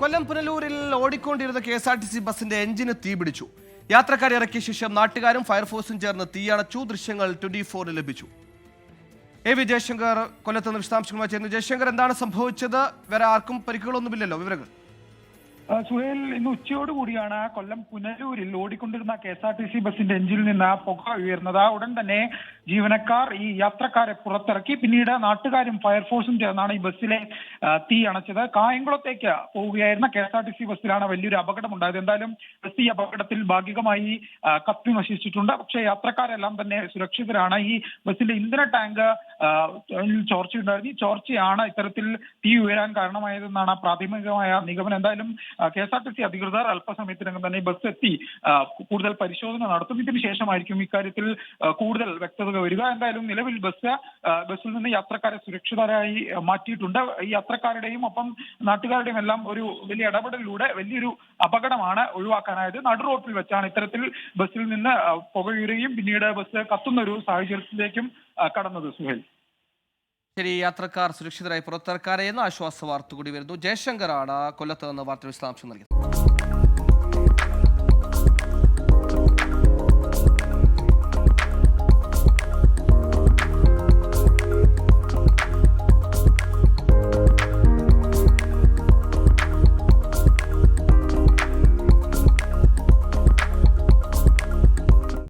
കൊല്ലം പുനലൂരിൽ ഓടിക്കൊണ്ടിരുന്ന KSRTC ബസിന്റെ എഞ്ചിന് തീപിടിച്ചു. യാത്രക്കാരെ ഇറക്കിയ ശേഷം നാട്ടുകാരും ഫയർഫോഴ്സും ചേർന്ന് തീയണച്ചു. ദൃശ്യങ്ങൾ 24 ലഭിച്ചു. AV ജയശങ്കർ കൊല്ലത്ത് നിന്ന് വിശദാംശങ്ങളുമായി ചേർന്നു. ജയശങ്കർ, എന്താണ് സംഭവിച്ചത്? വേറെ ആർക്കും പരിക്കുകളൊന്നുമില്ലല്ലോ? വിവരങ്ങൾ. സുഹേൽ, ഇന്ന് ഉച്ചയോടുകൂടിയാണ് കൊല്ലം പുനലൂരിൽ ഓടിക്കൊണ്ടിരുന്ന KSRTC ബസിന്റെ എഞ്ചിനിൽ നിന്ന് പുക ഉയർന്നത്. ഉടൻ തന്നെ ജീവനക്കാർ ഈ യാത്രക്കാരെ പുറത്തിറക്കി. പിന്നീട് നാട്ടുകാരും ഫയർഫോഴ്സും ചേർന്നാണ് ഈ ബസ്സിലെ തീ അണച്ചത്. കായംകുളത്തേക്ക് പോവുകയായിരുന്ന KSRTC ബസ്സിലാണ് വലിയൊരു അപകടമുണ്ടായത്. എന്തായാലും ബസ് ഈ അപകടത്തിൽ ഭാഗികമായി കത്തി നശിച്ചിട്ടുണ്ട്. പക്ഷേ യാത്രക്കാരെല്ലാം തന്നെ സുരക്ഷിതരാണ്. ഈ ബസ്സിന്റെ ഇന്ധന ടാങ്ക് ചോർച്ചയുണ്ടായിരുന്നു. ഈ ചോർച്ചയാണ് ഇത്തരത്തിൽ തീ ഉയരാൻ കാരണമായതെന്നാണ് പ്രാഥമികമായ നിഗമനം. എന്തായാലും KSRTC അധികൃതർ അല്പസമയത്തിനകം തന്നെ ബസ് എത്തി കൂടുതൽ പരിശോധന നടത്തും. ഇതിന് ശേഷമായിരിക്കും ഇക്കാര്യത്തിൽ കൂടുതൽ വ്യക്തത വരിക. എന്തായാലും നിലവിൽ ബസ്സിൽ നിന്ന് യാത്രക്കാരെ സുരക്ഷിതരായി മാറ്റിയിട്ടുണ്ട്. ഈ യാത്രക്കാരുടെയും ഒപ്പം നാട്ടുകാരുടെയും എല്ലാം ഒരു വലിയ ഇടപെടലിലൂടെ വലിയൊരു അപകടമാണ് ഒഴിവാക്കാനായത്. നടു റോഡിൽ വെച്ചാണ് ഇത്തരത്തിൽ ബസ്സിൽ നിന്ന് പുകയുയരുകയും പിന്നീട് ബസ് കത്തുന്ന ഒരു സാഹചര്യത്തിലേക്കും കടന്നത്. സുഹേൽ, ശരി, യാത്രക്കാർ സുരക്ഷിതരായി പുറത്തിറക്കാരെ എന്ന ആശ്വാസ വാർത്ത കൂടി വരുന്നു. ജയശങ്കറാണ് കൊല്ലത്ത് നിന്ന് വാർത്ത വിശദാംശം നൽകിയത്.